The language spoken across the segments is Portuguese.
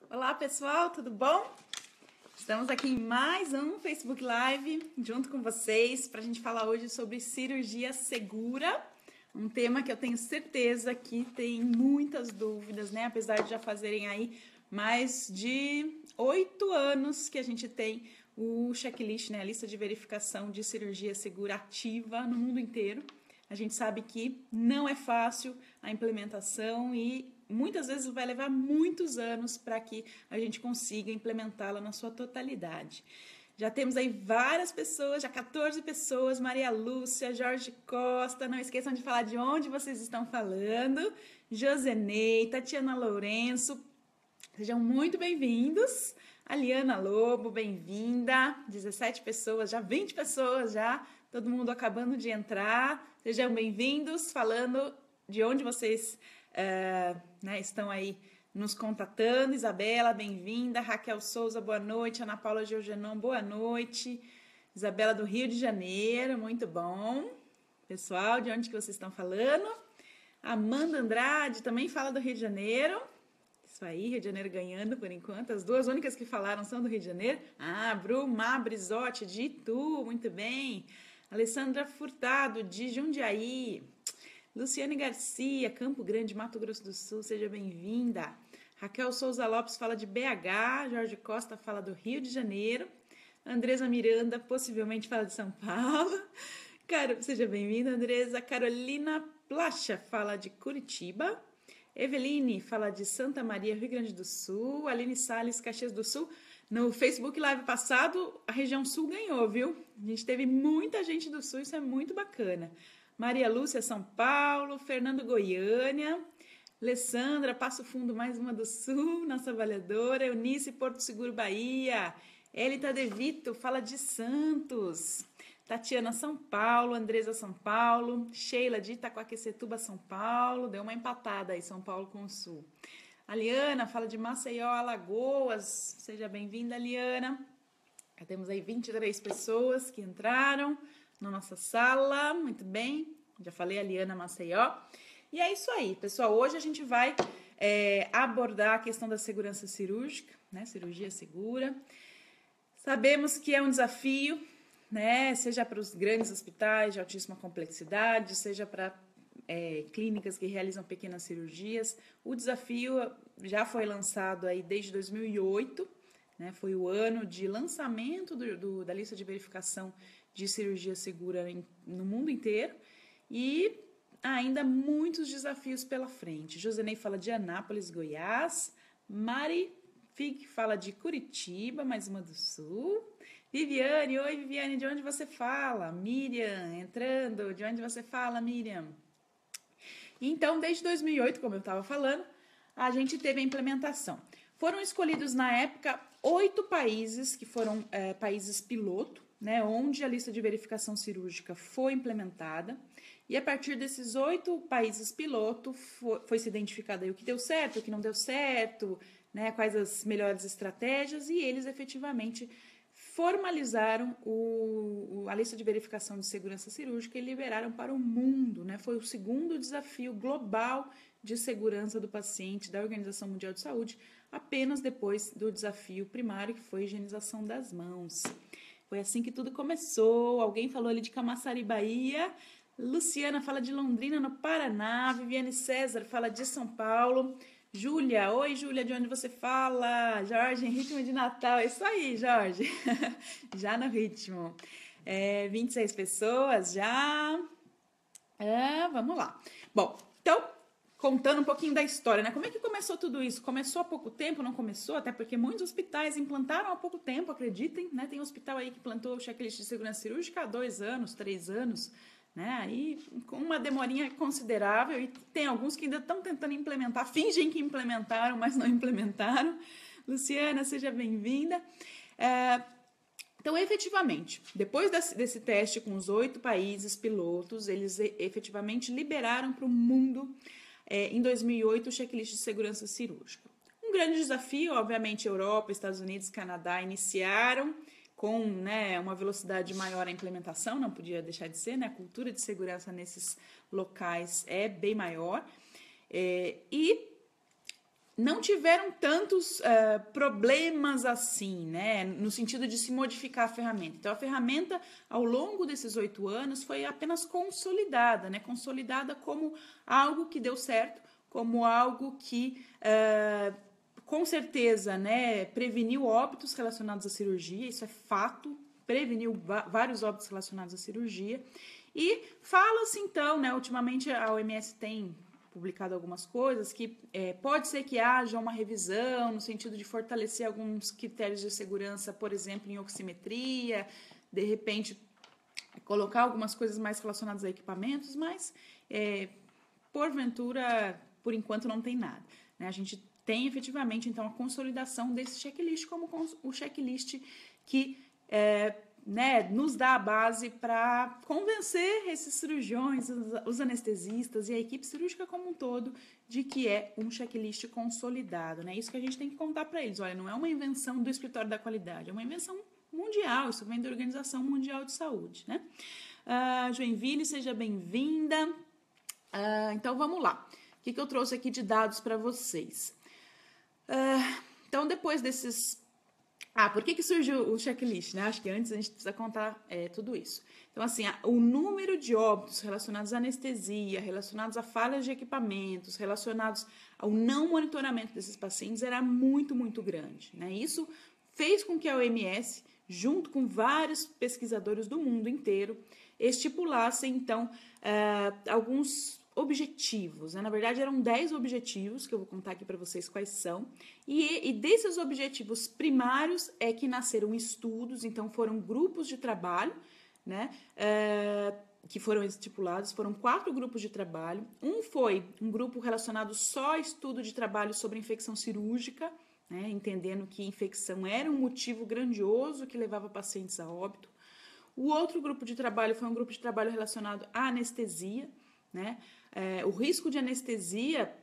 Olá pessoal, tudo bom? Estamos aqui em mais um Facebook Live junto com vocês para a gente falar hoje sobre cirurgia segura, um tema que eu tenho certeza que tem muitas dúvidas, né? Apesar de já fazerem aí mais de 8 anos que a gente tem o checklist, né? A lista de verificação de cirurgia segura ativa no mundo inteiro. A gente sabe que não é fácil a implementação e muitas vezes vai levar muitos anos para que a gente consiga implementá-la na sua totalidade. Já temos aí várias pessoas, já 14 pessoas, Maria Lúcia, Jorge Costa, não esqueçam de falar de onde vocês estão falando, Josenei, Tatiana Lourenço, sejam muito bem-vindos. Aliana Lobo, bem-vinda. 17 pessoas, já 20 pessoas já, todo mundo acabando de entrar. Sejam bem-vindos, falando de onde vocês estão aí nos contatando. Isabela, bem-vinda. Raquel Souza, boa noite. Ana Paula Georgenon, boa noite. Isabela do Rio de Janeiro, muito bom. Pessoal, de onde que vocês estão falando? Amanda Andrade também fala do Rio de Janeiro. Isso aí, Rio de Janeiro ganhando por enquanto. As duas únicas que falaram são do Rio de Janeiro. Brumar Brizotti, de Itu, muito bem. Alessandra Furtado, de Jundiaí. Luciane Garcia, Campo Grande, Mato Grosso do Sul, seja bem-vinda. Raquel Souza Lopes fala de BH. Jorge Costa fala do Rio de Janeiro. Andresa Miranda, possivelmente fala de São Paulo. Seja bem-vinda, Andresa. Carolina Placha fala de Curitiba. Eveline fala de Santa Maria, Rio Grande do Sul. Aline Salles, Caxias do Sul. No Facebook Live passado, a região Sul ganhou, viu? A gente teve muita gente do Sul, isso é muito bacana. Maria Lúcia, São Paulo. Fernando, Goiânia. Alessandra, Passo Fundo, mais uma do Sul, nossa avaliadora. Eunice, Porto Seguro, Bahia. Elita De Vito fala de Santos. Tatiana, São Paulo. Andresa, São Paulo. Sheila, de Itaquaquecetuba, São Paulo. Deu uma empatada aí, São Paulo com o Sul. Aliana fala de Maceió, Alagoas. Seja bem-vinda, Aliana. Já temos aí 23 pessoas que entraram na nossa sala. Muito bem. Já falei, Aliana, Maceió. E é isso aí, pessoal. Hoje a gente vai abordar a questão da segurança cirúrgica, né? Cirurgia segura. Sabemos que é um desafio, né? Seja para os grandes hospitais de altíssima complexidade, seja para clínicas que realizam pequenas cirurgias. O desafio já foi lançado aí desde 2008, né? Foi o ano de lançamento da lista de verificação de cirurgia segura no mundo inteiro e ainda muitos desafios pela frente. Josenei fala de Anápolis, Goiás. Mari Fig fala de Curitiba, mais uma do Sul. Viviane, oi Viviane, de onde você fala? Miriam, entrando, de onde você fala, Miriam? Então, desde 2008, como eu estava falando, a gente teve a implementação. Foram escolhidos na época 8 países que foram países piloto, né, onde a lista de verificação cirúrgica foi implementada. E a partir desses 8 países piloto foi se identificado aí o que deu certo, o que não deu certo, né, quais as melhores estratégias, e eles efetivamente formalizaram a lista de verificação de segurança cirúrgica e liberaram para o mundo, né? Foi o segundo desafio global de segurança do paciente da Organização Mundial de Saúde, apenas depois do desafio primário, que foi a higienização das mãos. Foi assim que tudo começou. Alguém falou ali de Camaçari, Bahia. Luciana fala de Londrina, no Paraná. Viviane César fala de São Paulo. Júlia, oi Júlia, de onde você fala? Jorge, em ritmo de Natal. É isso aí, Jorge. Já no ritmo. 26 pessoas já. Vamos lá. Bom, então, contando um pouquinho da história, né? Como é que começou tudo isso? Começou há pouco tempo, não começou? Até porque muitos hospitais implantaram há pouco tempo, acreditem, né? Tem um hospital aí que implantou o checklist de segurança cirúrgica há 2 anos, 3 anos, né? Aí com uma demorinha considerável, e tem alguns que ainda estão tentando implementar, fingem que implementaram, mas não implementaram. Luciana, seja bem-vinda. Então, efetivamente, depois desse teste com os 8 países pilotos, eles efetivamente liberaram para o mundo, em 2008, o checklist de segurança cirúrgica. Um grande desafio, obviamente, Europa, Estados Unidos, Canadá iniciaram com, né, uma velocidade maior a implementação, não podia deixar de ser, né? A cultura de segurança nesses locais é bem maior. E não tiveram tantos problemas assim, né, no sentido de se modificar a ferramenta. Então, a ferramenta, ao longo desses 8 anos, foi apenas consolidada, né, consolidada como algo que deu certo, como algo que, com certeza, né, preveniu óbitos relacionados à cirurgia, isso é fato, preveniu vários óbitos relacionados à cirurgia. E fala-se, então, né, ultimamente a OMS tem publicado algumas coisas que pode ser que haja uma revisão no sentido de fortalecer alguns critérios de segurança, por exemplo, em oximetria, de repente colocar algumas coisas mais relacionadas a equipamentos, mas porventura, por enquanto, não tem nada, né? A gente tem efetivamente, então, a consolidação desse checklist como o checklist que né, nos dá a base para convencer esses cirurgiões, os anestesistas e a equipe cirúrgica como um todo de que é um checklist consolidado, né? Isso que a gente tem que contar para eles. Olha, não é uma invenção do Escritório da Qualidade, é uma invenção mundial, isso vem da Organização Mundial de Saúde, né? Joinville, seja bem-vinda. Então, vamos lá. O que eu trouxe aqui de dados para vocês? Então, depois desses... por que surgiu o checklist, né? Acho que antes a gente precisa contar tudo isso. Então, assim, o número de óbitos relacionados à anestesia, relacionados a falhas de equipamentos, relacionados ao não monitoramento desses pacientes era muito, muito grande, né? Isso fez com que a OMS, junto com vários pesquisadores do mundo inteiro, estipulassem, então, alguns objetivos, né? Na verdade, eram 10 objetivos, que eu vou contar aqui para vocês quais são, e desses objetivos primários é que nasceram estudos, então foram grupos de trabalho, né? Que foram estipulados, foram 4 grupos de trabalho. Um foi um grupo relacionado só a estudo de trabalho sobre infecção cirúrgica, né? Entendendo que infecção era um motivo grandioso que levava pacientes a óbito. O outro grupo de trabalho foi um grupo de trabalho relacionado à anestesia, né? O risco de anestesia,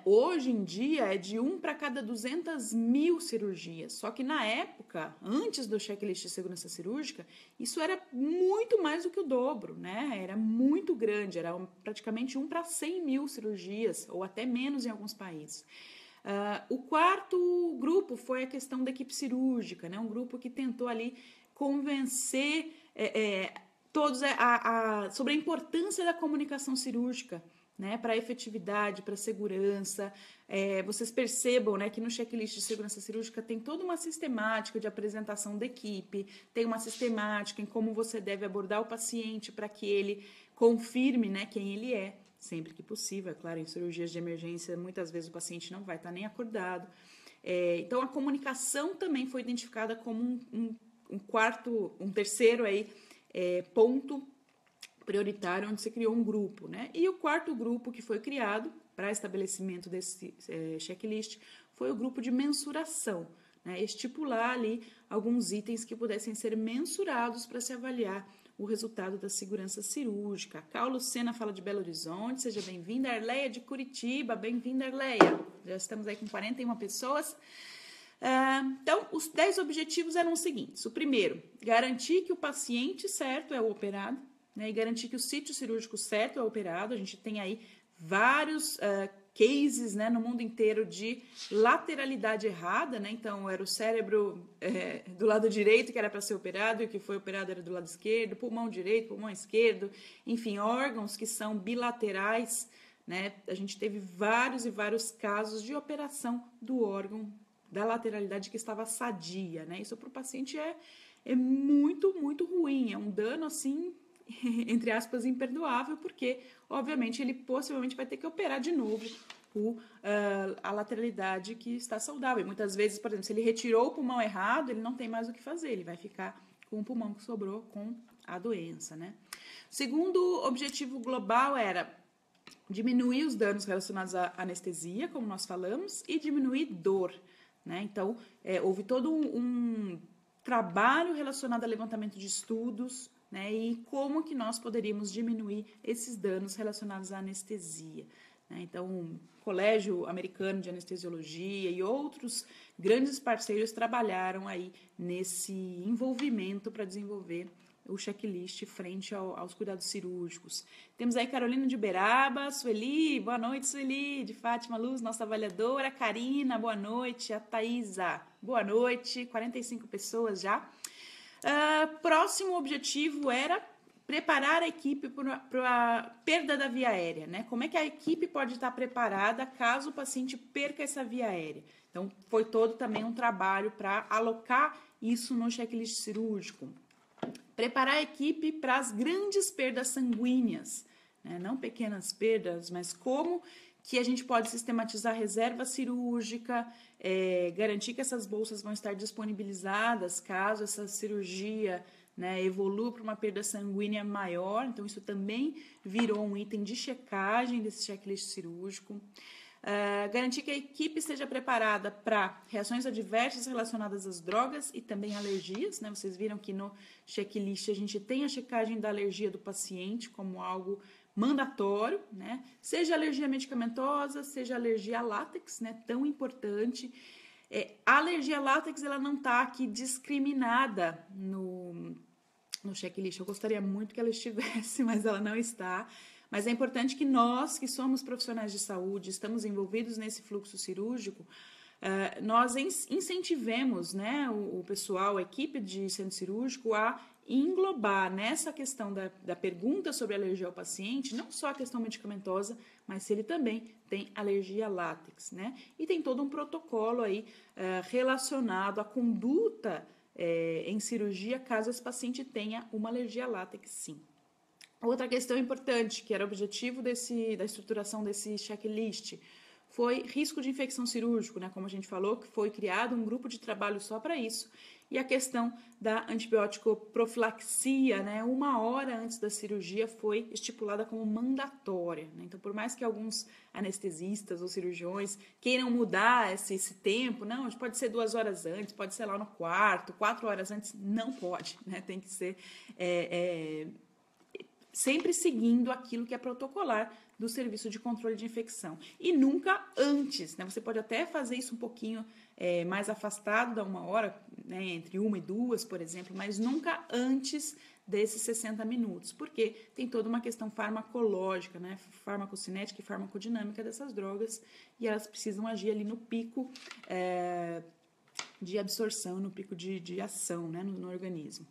hoje em dia, é de 1 para cada 200 mil cirurgias. Só que na época, antes do checklist de segurança cirúrgica, isso era muito mais do que o dobro, né? Era muito grande, era praticamente 1 para 100 mil cirurgias, ou até menos em alguns países. O quarto grupo foi a questão da equipe cirúrgica, né? Um grupo que tentou ali convencer todos sobre a importância da comunicação cirúrgica, né, para a efetividade, para a segurança. Vocês percebam, né, que no checklist de segurança cirúrgica tem toda uma sistemática de apresentação da equipe, tem uma sistemática em como você deve abordar o paciente para que ele confirme, né, quem ele é, sempre que possível. É claro, em cirurgias de emergência, muitas vezes o paciente não vai estar nem acordado. Então, a comunicação também foi identificada como um terceiro aí, ponto prioritário onde se criou um grupo, né? E o quarto grupo que foi criado para estabelecimento desse checklist foi o grupo de mensuração, né? Estipular ali alguns itens que pudessem ser mensurados para se avaliar o resultado da segurança cirúrgica. Carlos Lucena fala de Belo Horizonte, seja bem-vinda. Arleia de Curitiba, bem-vinda, Arleia. Já estamos aí com 41 pessoas. Então, os 10 objetivos eram os seguintes. O primeiro, garantir que o paciente certo é o operado, né, e garantir que o sítio cirúrgico certo é operado. A gente tem aí vários cases, né, no mundo inteiro de lateralidade errada, né? Então, era o cérebro do lado direito que era para ser operado e o que foi operado era do lado esquerdo, pulmão direito, pulmão esquerdo, enfim, órgãos que são bilaterais, né? A gente teve vários e vários casos de operação do órgão da lateralidade que estava sadia, né? Isso para o paciente é muito, muito ruim, é um dano, assim, entre aspas, imperdoável, porque, obviamente, ele possivelmente vai ter que operar de novo a lateralidade que está saudável. E muitas vezes, por exemplo, se ele retirou o pulmão errado, ele não tem mais o que fazer, ele vai ficar com o pulmão que sobrou com a doença, né? O segundo objetivo global era diminuir os danos relacionados à anestesia, como nós falamos, e diminuir dor, né? Então, houve todo um trabalho relacionado ao levantamento de estudos, né? E como que nós poderíamos diminuir esses danos relacionados à anestesia, né? Então, o Colégio Americano de Anestesiologia e outros grandes parceiros trabalharam aí nesse envolvimento para desenvolver o checklist frente aos cuidados cirúrgicos. Temos aí Carolina de Uberaba, Sueli, boa noite, Sueli, de Fátima Luz, nossa avaliadora, Karina, boa noite, a Thaisa, boa noite, 45 pessoas já. Próximo objetivo era preparar a equipe para a perda da via aérea, né? Como é que a equipe pode estar preparada caso o paciente perca essa via aérea? Então, foi todo também um trabalho para alocar isso no checklist cirúrgico. Preparar a equipe para as grandes perdas sanguíneas, né? Não pequenas perdas, mas como que a gente pode sistematizar a reserva cirúrgica, garantir que essas bolsas vão estar disponibilizadas caso essa cirurgia, né, evolua para uma perda sanguínea maior. Então, isso também virou um item de checagem desse checklist cirúrgico. Garantir que a equipe esteja preparada para reações adversas relacionadas às drogas e também alergias, né? Vocês viram que no checklist a gente tem a checagem da alergia do paciente como algo mandatório, né? Seja alergia medicamentosa, seja alergia a látex, né? Tão importante. A alergia a látex, ela não está aqui discriminada no checklist. Eu gostaria muito que ela estivesse, mas ela não está. Mas é importante que nós, que somos profissionais de saúde, estamos envolvidos nesse fluxo cirúrgico, nós incentivemos, né, o pessoal, a equipe de centro cirúrgico a englobar nessa questão da pergunta sobre alergia ao paciente, não só a questão medicamentosa, mas se ele também tem alergia a látex, né? E tem todo um protocolo aí relacionado à conduta em cirurgia, caso esse paciente tenha uma alergia a látex, sim. Outra questão importante, que era o objetivo da estruturação desse checklist, foi risco de infecção cirúrgico, né? Como a gente falou, que foi criado um grupo de trabalho só para isso. E a questão da antibiótico profilaxia, né? 1 hora antes da cirurgia foi estipulada como mandatória, né? Então, por mais que alguns anestesistas ou cirurgiões queiram mudar esse tempo, não, pode ser 2 horas antes, pode ser lá no quarto, 4 horas antes, não pode, né? Tem que ser sempre seguindo aquilo que é protocolar do serviço de controle de infecção. E nunca antes, né? Você pode até fazer isso um pouquinho mais afastado da 1 hora, né? Entre 1 e 2, por exemplo, mas nunca antes desses 60 minutos, porque tem toda uma questão farmacológica, né? Farmacocinética e farmacodinâmica dessas drogas, e elas precisam agir ali no pico de absorção, no pico de ação, né? no organismo.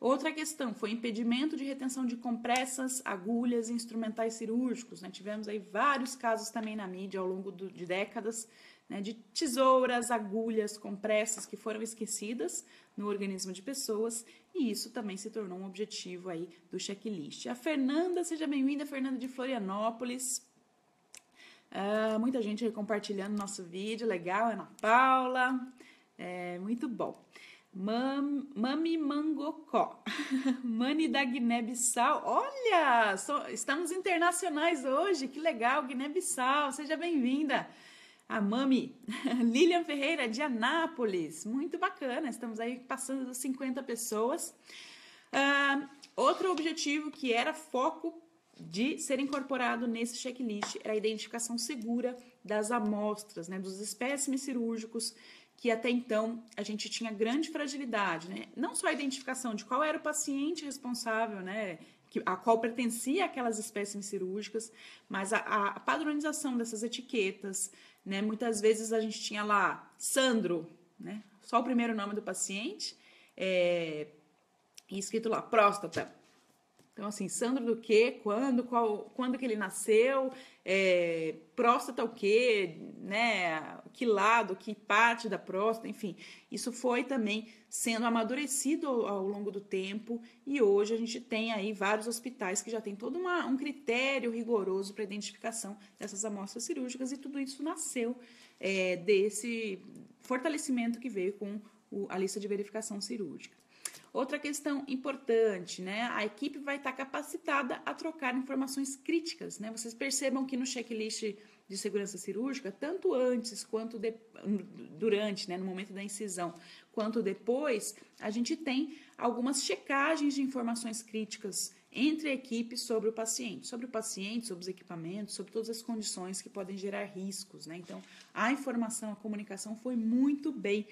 Outra questão foi impedimento de retenção de compressas, agulhas e instrumentais cirúrgicos, né? Tivemos aí vários casos também na mídia ao longo de décadas, né? De tesouras, agulhas, compressas que foram esquecidas no organismo de pessoas, e isso também se tornou um objetivo aí do checklist. A Fernanda, seja bem-vinda, Fernanda de Florianópolis. Muita gente aí compartilhando nosso vídeo, legal, Ana Paula, muito bom. Mami Mangocó, Mani da Guiné-Bissau, olha, estamos internacionais hoje, que legal, Guiné-Bissau, seja bem-vinda. A Mami, Lilian Ferreira de Anápolis, muito bacana, estamos aí passando das 50 pessoas. Outro objetivo que era foco de ser incorporado nesse checklist era a identificação segura das amostras, né, dos espécimes cirúrgicos, que até então a gente tinha grande fragilidade, né? Não só a identificação de qual era o paciente responsável, né, a qual pertencia aquelas espécimes cirúrgicas, mas a padronização dessas etiquetas, né? Muitas vezes a gente tinha lá Sandro, né? Só o primeiro nome do paciente, e escrito lá próstata. Então, assim, Sandro do quê? Quando que ele nasceu? Próstata o quê? Né? Que lado, que parte da próstata, enfim. Isso foi também sendo amadurecido ao longo do tempo, e hoje a gente tem aí vários hospitais que já tem todo um critério rigoroso para identificação dessas amostras cirúrgicas, e tudo isso nasceu desse fortalecimento que veio com a lista de verificação cirúrgica. Outra questão importante, né? A equipe vai estar capacitada a trocar informações críticas, né? Vocês percebam que no checklist de segurança cirúrgica, tanto antes quanto durante, né, no momento da incisão, quanto depois, a gente tem algumas checagens de informações críticas entre a equipe sobre o paciente, sobre os equipamentos, sobre todas as condições que podem gerar riscos, né? Então, a informação, a comunicação foi muito bem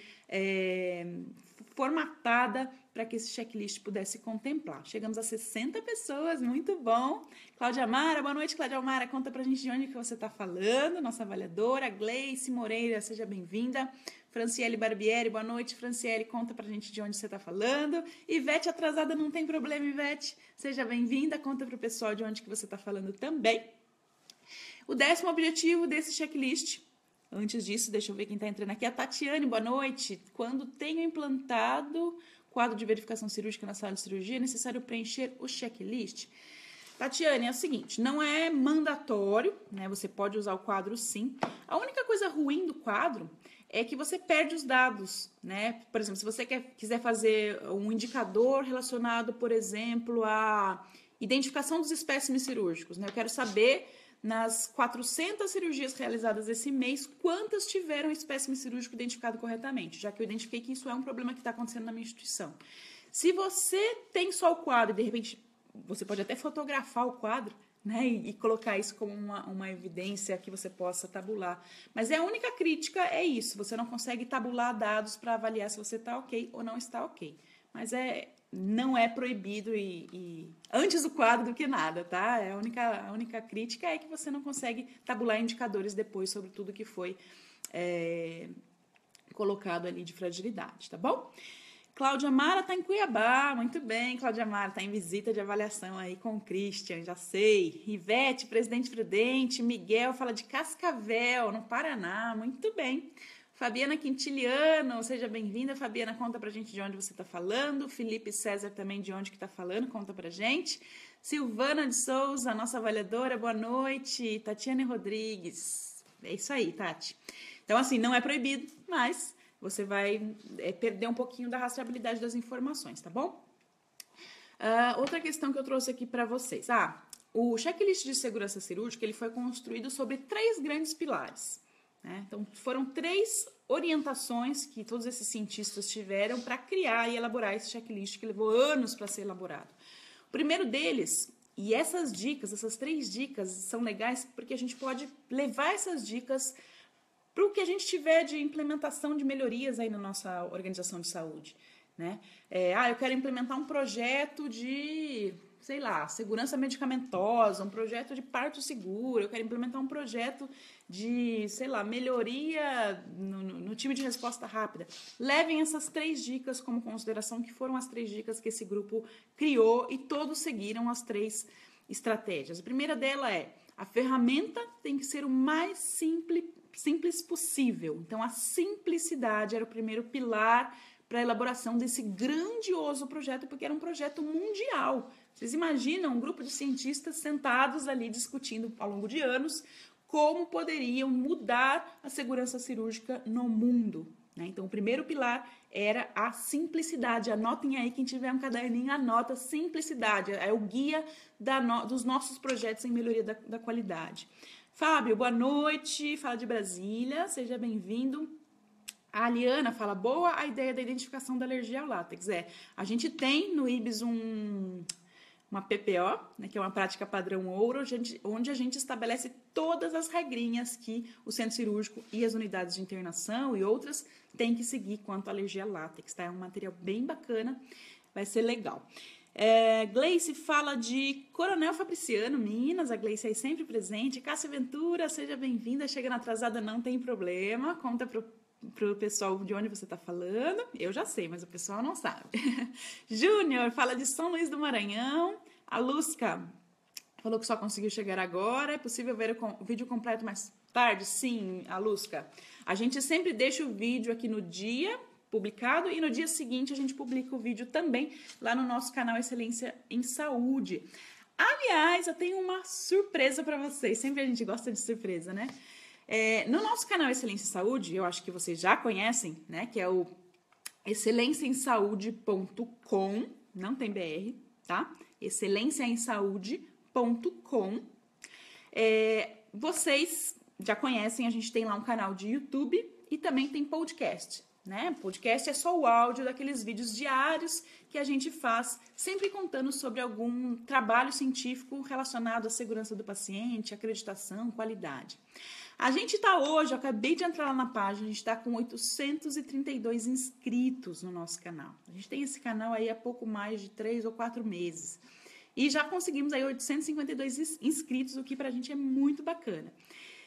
formatada para que esse checklist pudesse contemplar. Chegamos a 60 pessoas, muito bom. Cláudia Mara, boa noite, Cláudia Mara, conta pra gente de onde que você está falando, nossa avaliadora. Gleice Moreira, seja bem-vinda. Franciele Barbieri, boa noite, Franciele, conta pra gente de onde você está falando. Ivete atrasada, não tem problema, Ivete, seja bem-vinda, conta pro pessoal de onde que você está falando também. O 10º objetivo desse checklist, antes disso, deixa eu ver quem está entrando aqui, a Tatiane, boa noite. Quando tenho implantado quadro de verificação cirúrgica na sala de cirurgia, é necessário preencher o checklist? Tatiane, é o seguinte, não é mandatório, né? Você pode usar o quadro sim. A única coisa ruim do quadro é que você perde os dados, né? Por exemplo, se você quiser fazer um indicador relacionado, por exemplo, à identificação dos espécimes cirúrgicos, né? Eu quero saber, nas 400 cirurgias realizadas esse mês, quantas tiveram espécime cirúrgico identificado corretamente, já que eu identifiquei que isso é um problema que está acontecendo na minha instituição. Se você tem só o quadro e, de repente, você pode até fotografar o quadro, né, e colocar isso como uma evidência que você possa tabular. Mas a única crítica é isso, você não consegue tabular dados para avaliar se você está ok ou não está ok. Mas não é proibido e antes o quadro do que nada, tá? A única crítica é que você não consegue tabular indicadores depois sobre tudo que foi colocado ali de fragilidade, tá bom? Cláudia Mara está em Cuiabá, muito bem, Cláudia Mara está em visita de avaliação aí com o Christian, já sei. Ivete, Presidente Prudente, Miguel fala de Cascavel, no Paraná, muito bem. Fabiana Quintiliano, seja bem-vinda. Fabiana, conta pra gente de onde você está falando. Felipe César também de onde que está falando, conta pra gente. Silvana de Souza, nossa avaliadora, boa noite. Tatiane Rodrigues, é isso aí, Tati. Então, assim, não é proibido, mas você vai perder um pouquinho da rastreabilidade das informações, tá bom? Outra questão que eu trouxe aqui para vocês. O checklist de segurança cirúrgica ele foi construído sobre 3 grandes pilares, né? Então, foram 3 orientações que todos esses cientistas tiveram para criar e elaborar esse checklist, que levou anos para ser elaborado. O primeiro deles, e essas 3 dicas são legais porque a gente pode levar essas dicas para o que a gente tiver de implementação de melhorias aí na nossa organização de saúde, né? Eu quero implementar um projeto de, sei lá, segurança medicamentosa, um projeto de parto seguro, eu quero implementar um projeto de, sei lá, melhoria no time de resposta rápida. Levem essas 3 dicas como consideração, que foram as 3 dicas que esse grupo criou e todos seguiram as 3 estratégias. A primeira dela a ferramenta tem que ser o mais simples possível. Então, a simplicidade era o primeiro pilar para a elaboração desse grandioso projeto, porque era um projeto mundial. Vocês imaginam um grupo de cientistas sentados ali discutindo ao longo de anos como poderiam mudar a segurança cirúrgica no mundo, né? Então, o primeiro pilar era a simplicidade. Anotem aí, quem tiver um caderninho, anota simplicidade. É o guia dos nossos projetos em melhoria da qualidade. Fábio, boa noite, fala de Brasília, seja bem-vindo. A Aliana fala, boa a ideia da identificação da alergia ao látex. A gente tem no IBS uma PPO, né, que é uma prática padrão ouro, onde a gente estabelece todas as regrinhas que o centro cirúrgico e as unidades de internação e outras têm que seguir quanto à alergia ao látex, tá? É um material bem bacana, vai ser legal. Gleice fala de Coronel Fabriciano, Minas, a Gleice aí sempre presente. Cássia Ventura, seja bem-vinda, chegando atrasada não tem problema, conta pro pessoal de onde você está falando. Eu já sei, mas o pessoal não sabe. Júnior fala de São Luís do Maranhão. A Luzca falou que só conseguiu chegar agora. É possível ver o vídeo completo mais tarde? Sim, a Luzca. A gente sempre deixa o vídeo aqui no dia publicado e no dia seguinte a gente publica o vídeo também lá no nosso canal Excelência em Saúde. Aliás, eu tenho uma surpresa para vocês. Sempre a gente gosta de surpresa, né? No nosso canal Excelência em Saúde, eu acho que vocês já conhecem, né? Que é o excelênciaemsaude.com, não tem BR, tá? excelênciaemsaude.com. Vocês já conhecem, a gente tem lá um canal de YouTube e também tem podcast, né? Podcast é só o áudio daqueles vídeos diários que a gente faz, sempre contando sobre algum trabalho científico relacionado à segurança do paciente, acreditação, qualidade. A gente está hoje, eu acabei de entrar lá na página, a gente está com 832 inscritos no nosso canal. A gente tem esse canal aí há pouco mais de 3 ou 4 meses. E já conseguimos aí 852 inscritos, o que pra gente é muito bacana.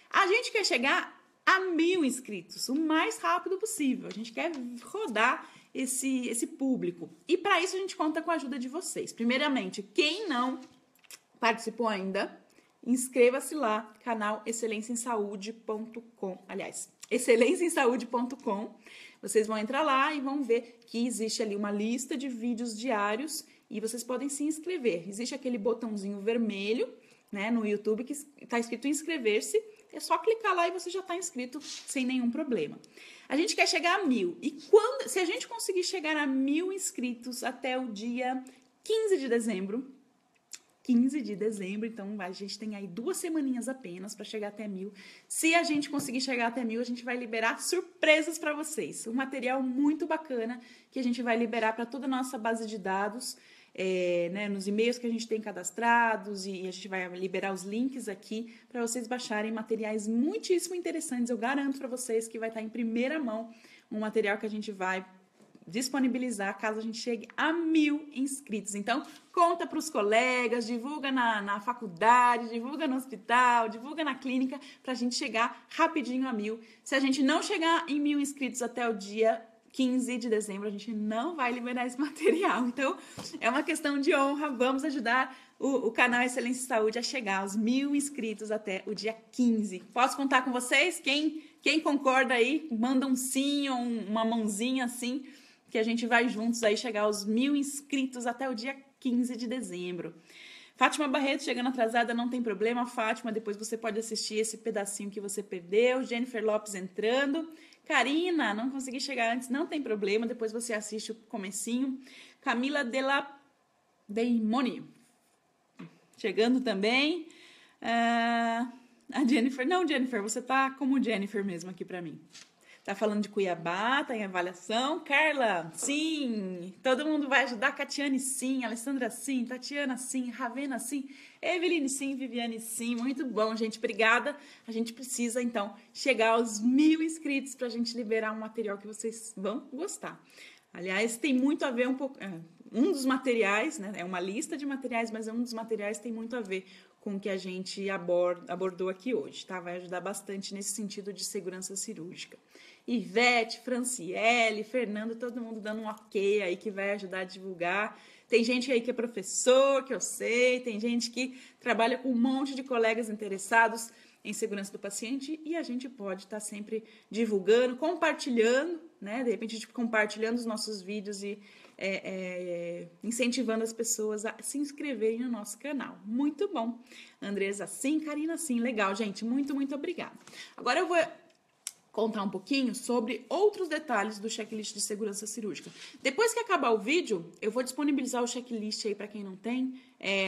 A gente quer chegar a 1.000 inscritos, o mais rápido possível. A gente quer rodar esse público. E para isso a gente conta com a ajuda de vocês. Primeiramente, quem não participou ainda, inscreva-se lá, canal excelênciaemsaúde.com. Aliás, excelênciaemsaúde.com. Vocês vão entrar lá e vão ver que existe ali uma lista de vídeos diários e vocês podem se inscrever. Existe aquele botãozinho vermelho, né, no YouTube que está escrito inscrever-se. É só clicar lá e você já está inscrito sem nenhum problema. A gente quer chegar a 1.000. E se a gente conseguir chegar a 1.000 inscritos até o dia 15 de dezembro, então a gente tem aí 2 semaninhas apenas para chegar até 1.000. Se a gente conseguir chegar até 1.000, a gente vai liberar surpresas para vocês. Um material muito bacana que a gente vai liberar para toda a nossa base de dados, né, nos e-mails que a gente tem cadastrados, e a gente vai liberar os links aqui para vocês baixarem materiais muitíssimo interessantes. Eu garanto para vocês que vai estar em primeira mão um material que a gente vai disponibilizar caso a gente chegue a 1.000 inscritos. Então, conta para os colegas, divulga na faculdade, divulga no hospital, divulga na clínica, para a gente chegar rapidinho a 1.000. Se a gente não chegar em 1.000 inscritos até o dia 15 de dezembro, a gente não vai liberar esse material. Então, é uma questão de honra. Vamos ajudar o canal Excelência em Saúde a chegar aos 1.000 inscritos até o dia 15. Posso contar com vocês? Quem concorda aí, manda um sim ou uma mãozinha assim, que a gente vai juntos aí chegar aos 1.000 inscritos até o dia 15 de dezembro. Fátima Barreto chegando atrasada, não tem problema, Fátima, depois você pode assistir esse pedacinho que você perdeu. Jennifer Lopes entrando. Karina, não consegui chegar antes, não tem problema, depois você assiste o comecinho. Camila Deimoni chegando também. A Jennifer, não, Jennifer, você tá como Jennifer mesmo aqui pra mim. Tá falando de Cuiabá, tá em avaliação. Carla, sim. Todo mundo vai ajudar. Catiane, sim. Alessandra, sim. Tatiana, sim. Ravena, sim. Eveline, sim. Viviane, sim. Muito bom, gente. Obrigada. A gente precisa, então, chegar aos 1.000 inscritos pra gente liberar um material que vocês vão gostar. Aliás, tem muito a ver um dos materiais, né? É uma lista de materiais, mas um dos materiais tem muito a ver com o que a gente abordou aqui hoje, tá? Vai ajudar bastante nesse sentido de segurança cirúrgica. Ivete, Franciele, Fernando, todo mundo dando um ok aí que vai ajudar a divulgar. Tem gente aí que é professor, que eu sei, tem gente que trabalha com um monte de colegas interessados em segurança do paciente e a gente pode estar sempre divulgando, compartilhando, né? De repente, a gente compartilhando os nossos vídeos e incentivando as pessoas a se inscreverem no nosso canal. Muito bom. Andresa, sim. Karina, sim. Legal, gente. Muito, muito obrigada. Agora eu vou contar um pouquinho sobre outros detalhes do checklist de segurança cirúrgica. Depois que acabar o vídeo, eu vou disponibilizar o checklist aí para quem não tem,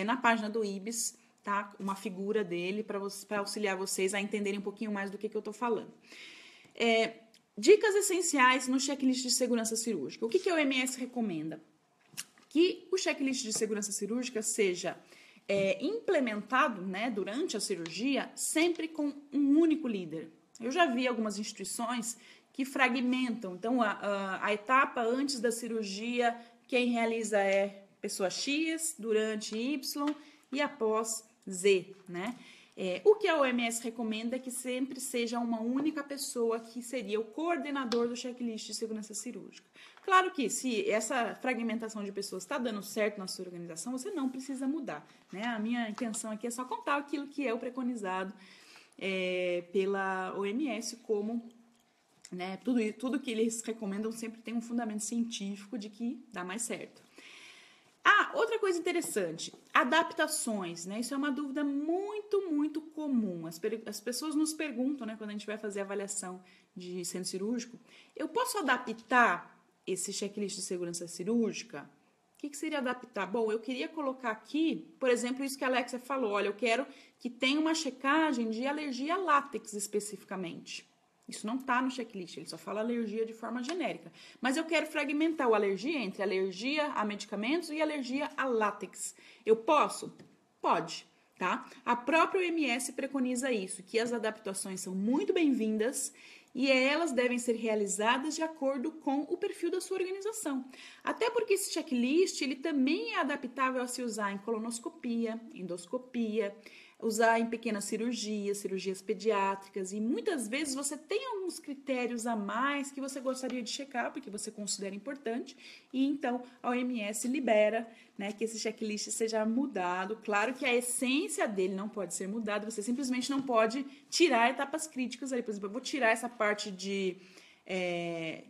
na página do IBS, tá? Uma figura dele para auxiliar vocês a entenderem um pouquinho mais do que eu tô falando. Dicas essenciais no checklist de segurança cirúrgica. O que a OMS recomenda? Que o checklist de segurança cirúrgica seja implementado, né, durante a cirurgia, sempre com um único líder. Eu já vi algumas instituições que fragmentam. Então, a etapa antes da cirurgia, quem realiza é pessoa X, durante Y e após Z, né? O que a OMS recomenda é que sempre seja uma única pessoa que seria o coordenador do checklist de segurança cirúrgica. Claro que se essa fragmentação de pessoas está dando certo na sua organização, você não precisa mudar, né? A minha intenção aqui é só contar aquilo que é o preconizado pela OMS, como, né, tudo que eles recomendam sempre tem um fundamento científico de que dá mais certo. Outra coisa interessante, adaptações, né? Isso é uma dúvida muito, muito comum. As pessoas nos perguntam, né, quando a gente vai fazer a avaliação de centro cirúrgico, eu posso adaptar esse checklist de segurança cirúrgica? O que seria adaptar? Bom, eu queria colocar aqui, por exemplo, isso que a Alexia falou. Olha, eu quero que tenha uma checagem de alergia a látex especificamente. Isso não está no checklist, ele só fala alergia de forma genérica. Mas eu quero fragmentar o alergia entre alergia a medicamentos e alergia a látex. Eu posso? Pode, tá? A própria OMS preconiza isso, que as adaptações são muito bem-vindas e elas devem ser realizadas de acordo com o perfil da sua organização. Até porque esse checklist, ele também é adaptável a se usar em colonoscopia, endoscopia, usar em pequenas cirurgias, cirurgias pediátricas, e muitas vezes você tem alguns critérios a mais que você gostaria de checar, porque você considera importante, e então a OMS libera, né, que esse checklist seja mudado. Claro que a essência dele não pode ser mudada, você simplesmente não pode tirar etapas críticas ali. Por exemplo, eu vou tirar essa parte de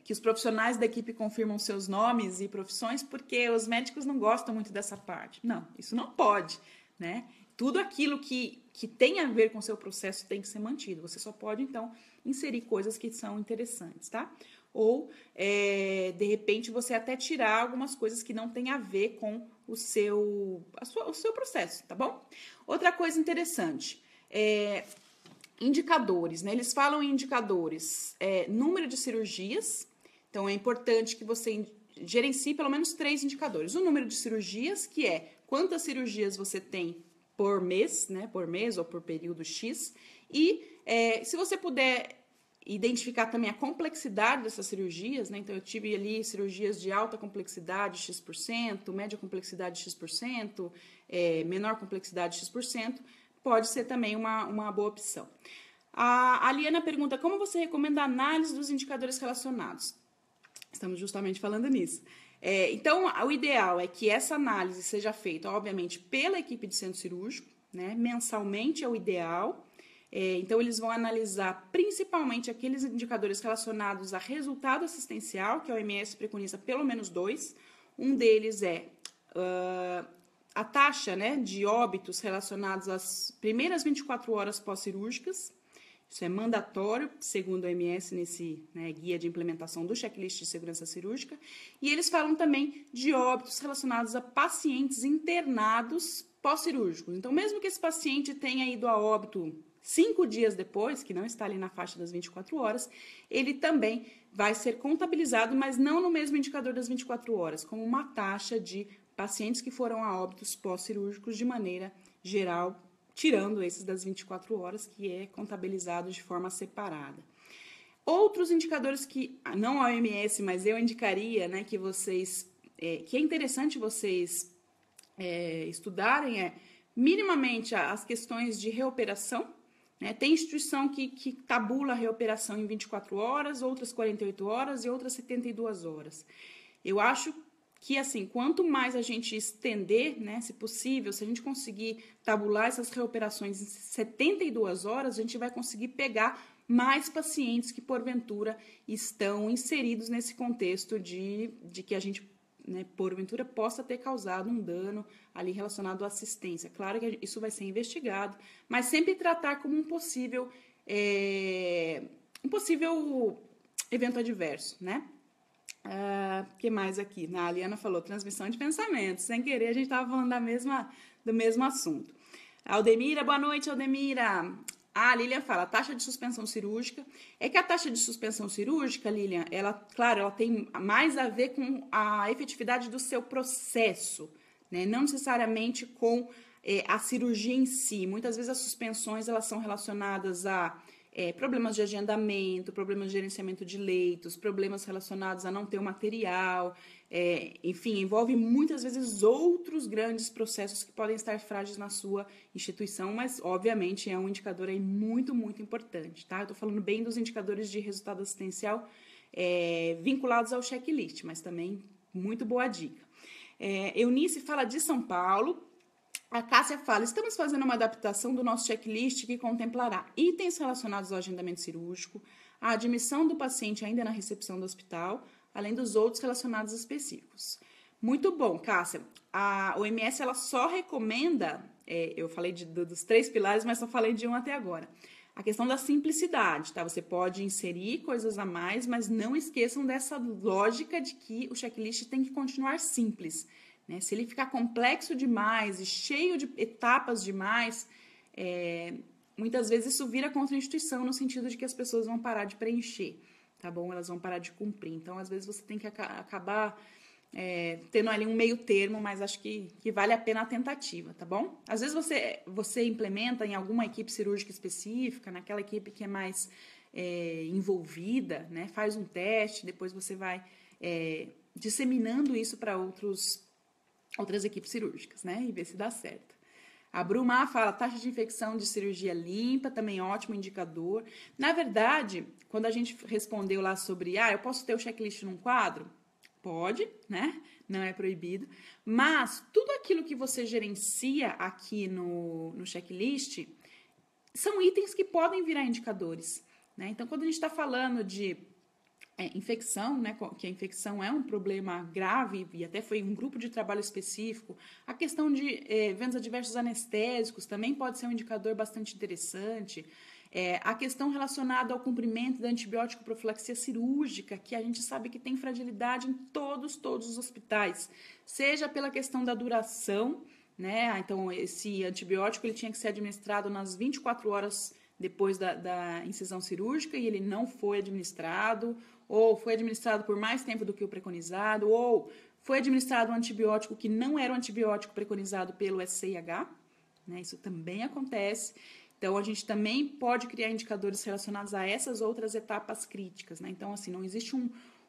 que os profissionais da equipe confirmam seus nomes e profissões, porque os médicos não gostam muito dessa parte. Não, isso não pode, né? Tudo aquilo que tem a ver com o seu processo tem que ser mantido. Você só pode, então, inserir coisas que são interessantes, tá? Ou, de repente, você até tirar algumas coisas que não tem a ver com o seu processo, tá bom? Outra coisa interessante, indicadores, né? Eles falam em indicadores, número de cirurgias. Então, é importante que você gerencie pelo menos 3 indicadores. O número de cirurgias, que é quantas cirurgias você tem por mês, né, por mês ou por período X, e se você puder identificar também a complexidade dessas cirurgias, né, então eu tive ali cirurgias de alta complexidade X%, média complexidade X%, menor complexidade X%, pode ser também uma boa opção. A Liana pergunta, como você recomenda a análise dos indicadores relacionados? Estamos justamente falando nisso. Então, o ideal é que essa análise seja feita, obviamente, pela equipe de centro cirúrgico, né? Mensalmente é o ideal. Então, eles vão analisar principalmente aqueles indicadores relacionados a resultado assistencial, que a OMS preconiza pelo menos 2. Um deles é a taxa, né, de óbitos relacionados às primeiras 24 horas pós-cirúrgicas. Isso é mandatório, segundo a OMS, nesse, né, guia de implementação do checklist de segurança cirúrgica. E eles falam também de óbitos relacionados a pacientes internados pós-cirúrgicos. Então, mesmo que esse paciente tenha ido a óbito 5 dias depois, que não está ali na faixa das 24 horas, ele também vai ser contabilizado, mas não no mesmo indicador das 24 horas, como uma taxa de pacientes que foram a óbitos pós-cirúrgicos de maneira geral, tirando esses das 24 horas, que é contabilizado de forma separada. Outros indicadores que, não a OMS, mas eu indicaria, né, que é interessante vocês estudarem, minimamente as questões de reoperação, né? Tem instituição que tabula a reoperação em 24 horas, outras 48 horas e outras 72 horas. Eu acho que, assim, quanto mais a gente estender, né, se possível, se a gente conseguir tabular essas reoperações em 72 horas, a gente vai conseguir pegar mais pacientes que, porventura, estão inseridos nesse contexto de que a gente, né, porventura, possa ter causado um dano ali relacionado à assistência. Claro que isso vai ser investigado, mas sempre tratar como um possível evento adverso, né? Que mais aqui? A Aliana falou transmissão de pensamentos. Sem querer, a gente estava falando do mesmo assunto. Aldemira, boa noite, Aldemira. A Lilian fala, taxa de suspensão cirúrgica. É que a taxa de suspensão cirúrgica, Lilian, ela tem mais a ver com a efetividade do seu processo, né? Não necessariamente com a cirurgia em si. Muitas vezes as suspensões elas são relacionadas a problemas de agendamento, problemas de gerenciamento de leitos, problemas relacionados a não ter o material, enfim, envolve muitas vezes outros grandes processos que podem estar frágeis na sua instituição, mas, obviamente, é um indicador aí muito, muito importante, tá? Eu tô falando bem dos indicadores de resultado assistencial vinculados ao checklist, mas também muito boa dica. Eunice fala de São Paulo. A Cássia fala, estamos fazendo uma adaptação do nosso checklist que contemplará itens relacionados ao agendamento cirúrgico, a admissão do paciente ainda na recepção do hospital, além dos outros relacionados específicos. Muito bom, Cássia. A OMS ela só recomenda, eu falei dos 3 pilares, mas só falei de um até agora. A questão da simplicidade, tá? Você pode inserir coisas a mais, mas não esqueçam dessa lógica de que o checklist tem que continuar simples. Né? Se ele ficar complexo demais e cheio de etapas demais, muitas vezes isso vira contra a instituição no sentido de que as pessoas vão parar de preencher, tá bom? Elas vão parar de cumprir. Então, às vezes, você tem que acabar tendo ali um meio termo, mas acho que vale a pena a tentativa, tá bom? Às vezes você implementa em alguma equipe cirúrgica específica, naquela equipe que é mais envolvida, né? Faz um teste, depois você vai disseminando isso para outras equipes cirúrgicas, né? E ver se dá certo. A Brumar fala, taxa de infecção de cirurgia limpa, também ótimo indicador. Na verdade, quando a gente respondeu lá sobre, eu posso ter o checklist num quadro? Pode, né? Não é proibido. Mas tudo aquilo que você gerencia aqui no checklist são itens que podem virar indicadores, né? Então, quando a gente está falando de infecção, né, que a infecção é um problema grave e até foi um grupo de trabalho específico, a questão de eventos adversos anestésicos também pode ser um indicador bastante interessante. A questão relacionada ao cumprimento da antibiótico profilaxia cirúrgica, que a gente sabe que tem fragilidade em todos os hospitais, seja pela questão da duração, né? Então, esse antibiótico ele tinha que ser administrado nas 24 horas depois da incisão cirúrgica e ele não foi administrado, ou foi administrado por mais tempo do que o preconizado, ou foi administrado um antibiótico que não era o antibiótico preconizado pelo SCIH, né? Isso também acontece. Então, a gente também pode criar indicadores relacionados a essas outras etapas críticas, né? Então, assim, não existe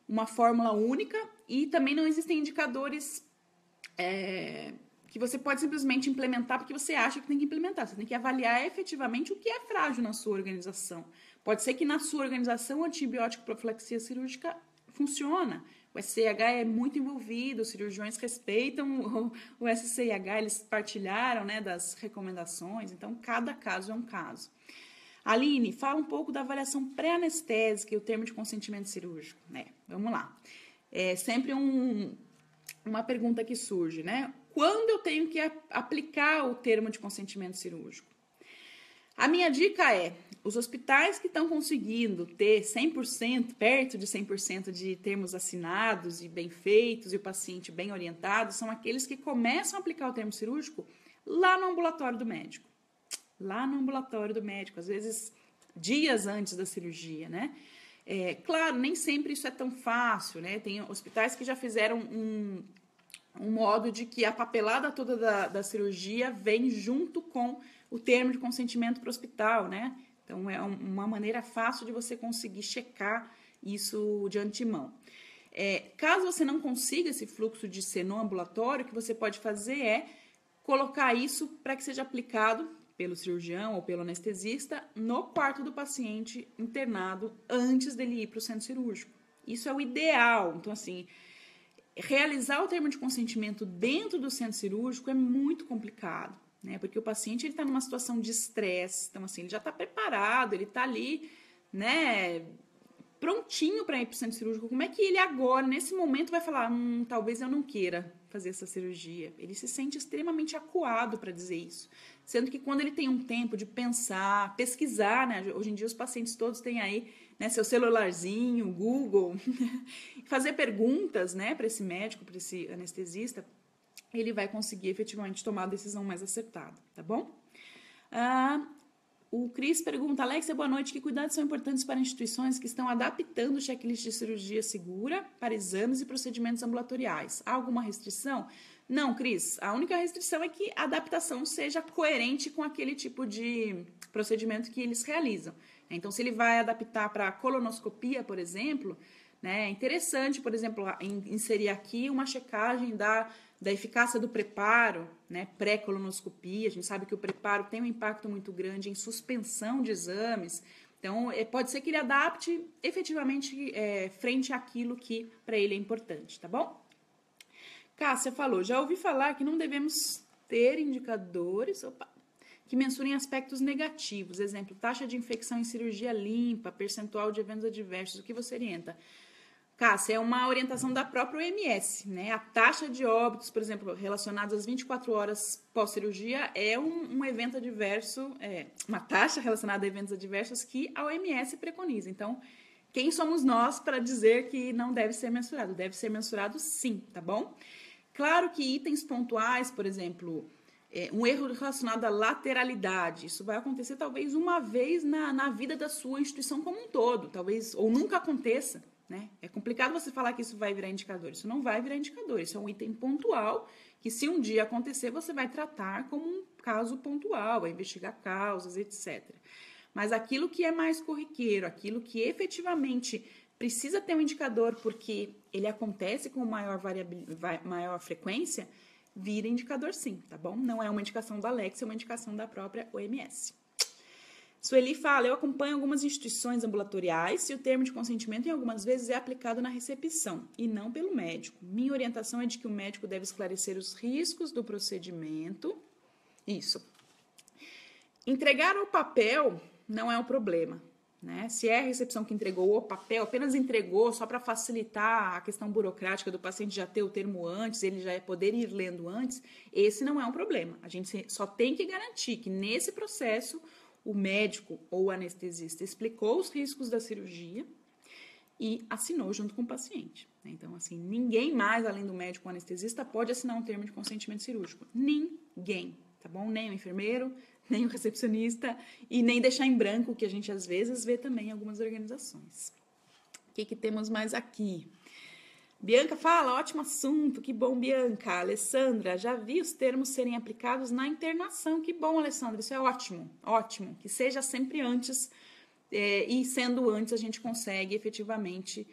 uma fórmula única e também não existem indicadores que você pode simplesmente implementar porque você acha que tem que implementar. Você tem que avaliar efetivamente o que é frágil na sua organização. Pode ser que na sua organização o antibiótico profilaxia cirúrgica funciona. O SCIH é muito envolvido, os cirurgiões respeitam o SCIH, eles partilharam, né, das recomendações, então cada caso é um caso. Aline, fala um pouco da avaliação pré-anestésica e o termo de consentimento cirúrgico. Vamos lá. É sempre uma pergunta que surge, né? Quando eu tenho que aplicar o termo de consentimento cirúrgico? A minha dica é, os hospitais que estão conseguindo ter 100%, perto de 100% de termos assinados e bem feitos e o paciente bem orientado, são aqueles que começam a aplicar o termo cirúrgico lá no ambulatório do médico. Lá no ambulatório do médico, às vezes dias antes da cirurgia, né? Claro, nem sempre isso é tão fácil, né? Tem hospitais que já fizeram um modo de que a papelada toda da cirurgia vem junto com o termo de consentimento para o hospital, né? Então, é uma maneira fácil de você conseguir checar isso de antemão. Caso você não consiga esse fluxo de ser no ambulatório, o que você pode fazer é colocar isso para que seja aplicado pelo cirurgião ou pelo anestesista no quarto do paciente internado antes dele ir para o centro cirúrgico. Isso é o ideal. Então, assim, realizar o termo de consentimento dentro do centro cirúrgico é muito complicado, né? Porque o paciente está numa situação de estresse, então assim, ele já está preparado, ele está ali, né, prontinho para ir para o centro cirúrgico. Como é que ele agora, nesse momento, vai falar, talvez eu não queira fazer essa cirurgia? Ele se sente extremamente acuado para dizer isso. Sendo que quando ele tem um tempo de pensar, pesquisar, né? Hoje em dia os pacientes todos têm aí, né, seu celularzinho, Google, fazer perguntas, né, para esse médico, para esse anestesista, ele vai conseguir efetivamente tomar a decisão mais acertada, tá bom? O Cris pergunta, Alexia, boa noite, que cuidados são importantes para instituições que estão adaptando o checklist de cirurgia segura para exames e procedimentos ambulatoriais? Há alguma restrição? Não, Cris, a única restrição é que a adaptação seja coerente com aquele tipo de procedimento que eles realizam. Então, se ele vai adaptar para colonoscopia, por exemplo, né, é interessante, por exemplo, inserir aqui uma checagem da eficácia do preparo, né, pré-colonoscopia. A gente sabe que o preparo tem um impacto muito grande em suspensão de exames. Então, pode ser que ele adapte efetivamente frente àquilo que para ele é importante, tá bom? Cássia falou, já ouvi falar que não devemos ter indicadores que mensurem aspectos negativos, exemplo, taxa de infecção em cirurgia limpa, percentual de eventos adversos, o que você orienta? Cássia, é uma orientação da própria OMS, né? A taxa de óbitos, por exemplo, relacionados às 24 horas pós-cirurgia é um evento adverso, uma taxa relacionada a eventos adversos que a OMS preconiza. Então, quem somos nós para dizer que não deve ser mensurado? Deve ser mensurado sim, tá bom? Claro que itens pontuais, por exemplo, um erro relacionado à lateralidade. Isso vai acontecer talvez uma vez na vida da sua instituição como um todo, talvez, ou nunca aconteça, né? É complicado você falar que isso vai virar indicador. Isso não vai virar indicador. Isso é um item pontual que, se um dia acontecer, você vai tratar como um caso pontual, vai investigar causas, etc. Mas aquilo que é mais corriqueiro, aquilo que efetivamente precisa ter um indicador porque ele acontece com maior frequência, vira indicador sim, tá bom? Não é uma indicação da Alex, é uma indicação da própria OMS. Sueli fala, eu acompanho algumas instituições ambulatoriais e o termo de consentimento em algumas vezes é aplicado na recepção e não pelo médico. Minha orientação é de que o médico deve esclarecer os riscos do procedimento. Isso. Entregar o papel não é um problema, né? Se é a recepção que entregou o papel, apenas entregou só para facilitar a questão burocrática do paciente já ter o termo antes, ele já poder ir lendo antes, esse não é um problema. A gente só tem que garantir que nesse processo o médico ou o anestesista explicou os riscos da cirurgia e assinou junto com o paciente. Então, assim, ninguém mais, além do médico ou anestesista, pode assinar um termo de consentimento cirúrgico. Ninguém, tá bom? Nem o enfermeiro, nem o recepcionista e nem deixar em branco, que a gente às vezes vê também em algumas organizações. O que temos mais aqui? Bianca fala, ótimo assunto, que bom, Bianca. Alessandra, já vi os termos serem aplicados na internação, que bom, Alessandra, isso é ótimo, ótimo, que seja sempre antes, e sendo antes a gente consegue efetivamente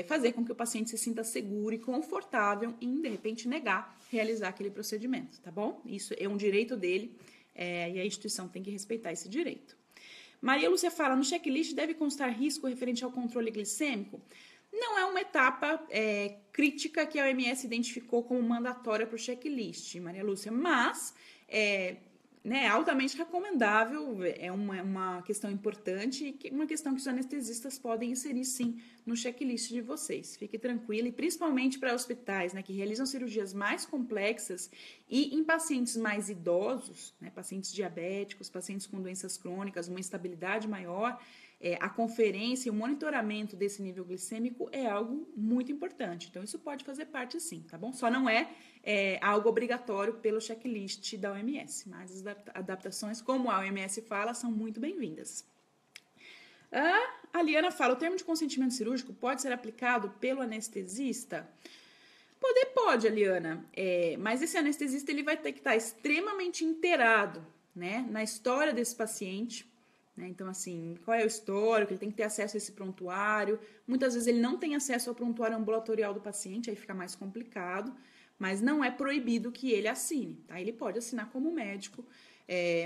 fazer com que o paciente se sinta seguro e confortável em, de repente, negar realizar aquele procedimento, tá bom? Isso é um direito dele, e a instituição tem que respeitar esse direito. Maria Lúcia fala, no checklist deve constar risco referente ao controle glicêmico? Não é uma etapa crítica que a OMS identificou como mandatória para o checklist, Maria Lúcia, mas é altamente recomendável, é uma questão importante e uma questão que os anestesistas podem inserir sim no checklist de vocês. Fique tranquila, e principalmente para hospitais, né, que realizam cirurgias mais complexas e em pacientes mais idosos, né, pacientes diabéticos, pacientes com doenças crônicas, uma instabilidade maior, a conferência e o monitoramento desse nível glicêmico é algo muito importante. Então, isso pode fazer parte sim, tá bom? Só não é algo obrigatório pelo checklist da OMS, mas as adaptações, como a OMS fala, são muito bem-vindas. A Liana fala, o termo de consentimento cirúrgico pode ser aplicado pelo anestesista? Pode, Liana, mas esse anestesista ele vai ter que estar extremamente inteirado, né, na história desse paciente. Então, assim, qual é o histórico? Ele tem que ter acesso a esse prontuário. Muitas vezes ele não tem acesso ao prontuário ambulatorial do paciente, aí fica mais complicado, mas não é proibido que ele assine, tá? Ele pode assinar como médico,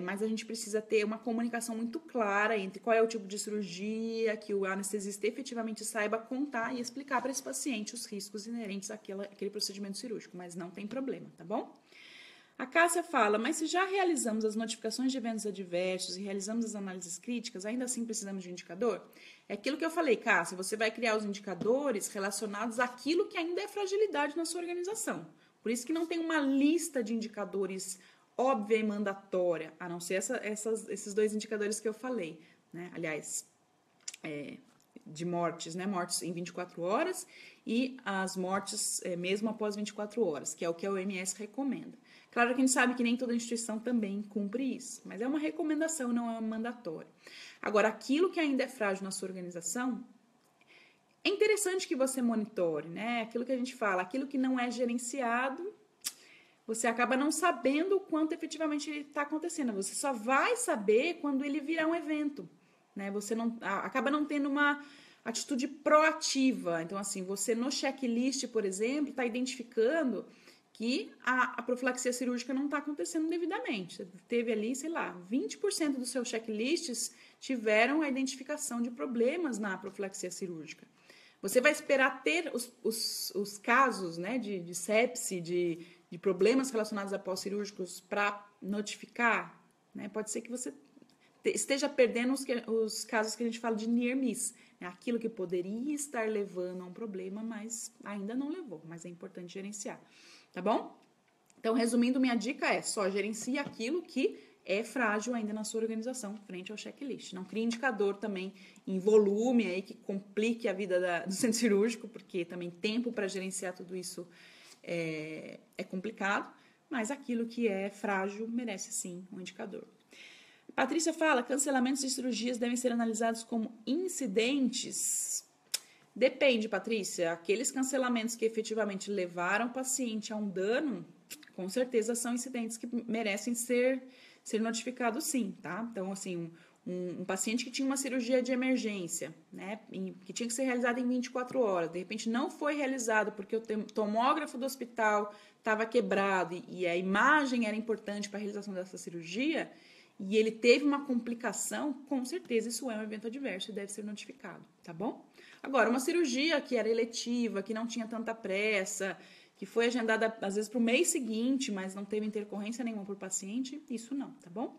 mas a gente precisa ter uma comunicação muito clara entre qual é o tipo de cirurgia, que o anestesista efetivamente saiba contar e explicar para esse paciente os riscos inerentes àquele procedimento cirúrgico, mas não tem problema, tá bom? A Cássia fala, mas se já realizamos as notificações de eventos adversos e realizamos as análises críticas, ainda assim precisamos de indicador? É aquilo que eu falei, Cássia, você vai criar os indicadores relacionados àquilo que ainda é fragilidade na sua organização. Por isso que não tem uma lista de indicadores óbvia e mandatória, a não ser esses dois indicadores que eu falei, né? Aliás, de mortes, né? Mortes em 24 horas e as mortes mesmo após 24 horas, que é o que a OMS recomenda. Claro que a gente sabe que nem toda instituição também cumpre isso, mas é uma recomendação, não é um mandatório. Agora, aquilo que ainda é frágil na sua organização, é interessante que você monitore, né? Aquilo que a gente fala, aquilo que não é gerenciado, você acaba não sabendo o quanto efetivamente está acontecendo. Você só vai saber quando ele virar um evento, né? Você acaba não tendo uma atitude proativa. Então, assim, você no checklist, por exemplo, está identificando que a profilaxia cirúrgica não está acontecendo devidamente. Você teve ali, sei lá, 20% dos seus checklists tiveram a identificação de problemas na profilaxia cirúrgica. Você vai esperar ter os casos, né, de sepse, de problemas relacionados a pós-cirúrgicos para notificar, né? Pode ser que você esteja perdendo os casos que a gente fala de near miss, né? Aquilo que poderia estar levando a um problema, mas ainda não levou, mas é importante gerenciar. Tá bom? Então, resumindo, minha dica é só gerencie aquilo que é frágil ainda na sua organização frente ao checklist. Não crie indicador também em volume aí que complique a vida do centro cirúrgico, porque também tempo para gerenciar tudo isso é complicado, mas aquilo que é frágil merece sim um indicador. Patrícia fala, cancelamentos de cirurgias devem ser analisados como incidentes. Depende, Patrícia. Aqueles cancelamentos que efetivamente levaram o paciente a um dano, com certeza são incidentes que merecem ser notificados sim, tá? Então, assim, um paciente que tinha uma cirurgia de emergência, né, que tinha que ser realizada em 24 horas, de repente não foi realizado porque o tomógrafo do hospital estava quebrado e a imagem era importante para a realização dessa cirurgia, e ele teve uma complicação, com certeza isso é um evento adverso e deve ser notificado, tá bom? Agora, uma cirurgia que era eletiva, que não tinha tanta pressa, que foi agendada às vezes para o mês seguinte, mas não teve intercorrência nenhuma por paciente, isso não, tá bom?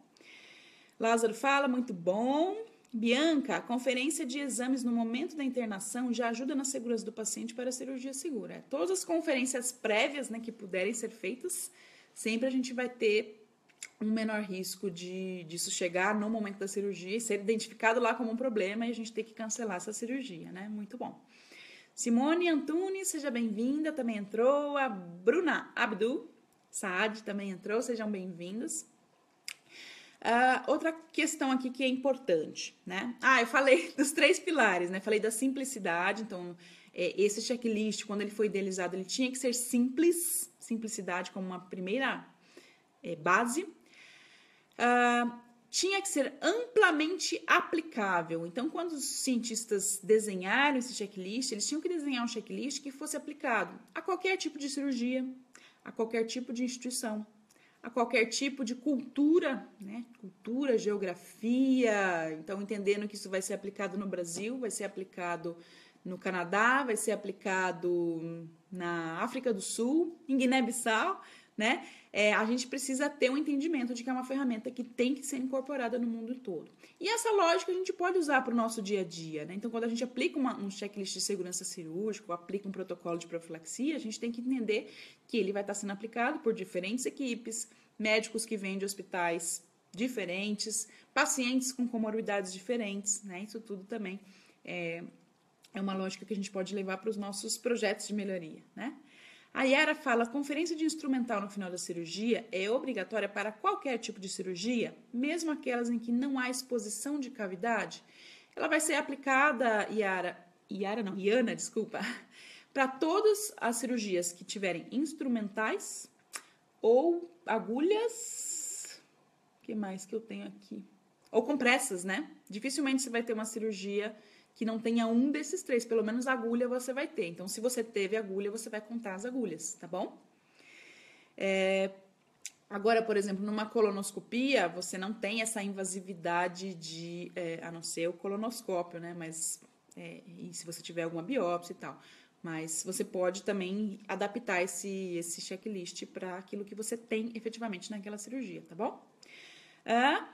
Lázaro fala, muito bom. Bianca, a conferência de exames no momento da internação já ajuda na segurança do paciente para a cirurgia segura. Todas as conferências prévias, né, que puderem ser feitas, sempre a gente vai ter um menor risco disso chegar no momento da cirurgia e ser identificado lá como um problema e a gente ter que cancelar essa cirurgia, né? Muito bom. Simone Antunes, seja bem-vinda, também entrou. A Bruna Abdul Saad também entrou, sejam bem-vindos. Outra questão aqui que é importante, né? Eu falei dos 3 pilares, né? Falei da simplicidade, então esse checklist, quando ele foi idealizado, ele tinha que ser simples, simplicidade como uma primeira base. Tinha que ser amplamente aplicável. Então, quando os cientistas desenharam esse checklist, eles tinham que desenhar um checklist que fosse aplicado a qualquer tipo de cirurgia, a qualquer tipo de instituição, a qualquer tipo de cultura, né? Cultura, geografia. Então, entendendo que isso vai ser aplicado no Brasil, vai ser aplicado no Canadá, vai ser aplicado na África do Sul, em Guiné-Bissau, né? A gente precisa ter um entendimento de que é uma ferramenta que tem que ser incorporada no mundo todo. E essa lógica a gente pode usar para o nosso dia a dia, né? Então, quando a gente aplica um checklist de segurança cirúrgica, ou aplica um protocolo de profilaxia, a gente tem que entender que ele vai estar sendo aplicado por diferentes equipes, médicos que vêm de hospitais diferentes, pacientes com comorbidades diferentes, né? Isso tudo também é uma lógica que a gente pode levar para os nossos projetos de melhoria, né? A Yara fala, a conferência de instrumental no final da cirurgia é obrigatória para qualquer tipo de cirurgia, mesmo aquelas em que não há exposição de cavidade? Ela vai ser aplicada, Iana, desculpa, para todas as cirurgias que tiverem instrumentais ou agulhas, o que mais que eu tenho aqui? Ou compressas, né? Dificilmente você vai ter uma cirurgia que não tenha um desses 3, pelo menos agulha você vai ter. Então, se você teve agulha, você vai contar as agulhas, tá bom? Agora, por exemplo, numa colonoscopia, você não tem essa invasividade a não ser o colonoscópio, né? Mas, e se você tiver alguma biópsia e tal. Mas você pode também adaptar esse checklist para aquilo que você tem efetivamente naquela cirurgia, tá bom?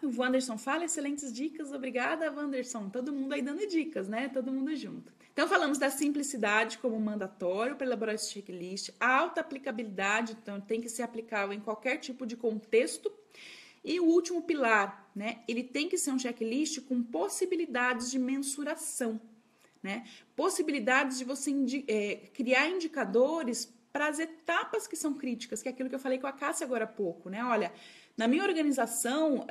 O Wanderson fala, excelentes dicas, obrigada, Wanderson. Todo mundo aí dando dicas, né? Todo mundo junto. Então, falamos da simplicidade como mandatório para elaborar esse checklist, a alta aplicabilidade, então tem que ser aplicável em qualquer tipo de contexto. E o último pilar, né? Ele tem que ser um checklist com possibilidades de mensuração, né? Possibilidades de você criar indicadores para as etapas que são críticas, que é aquilo que eu falei com a Cássia agora há pouco, né? Olha, na minha organização,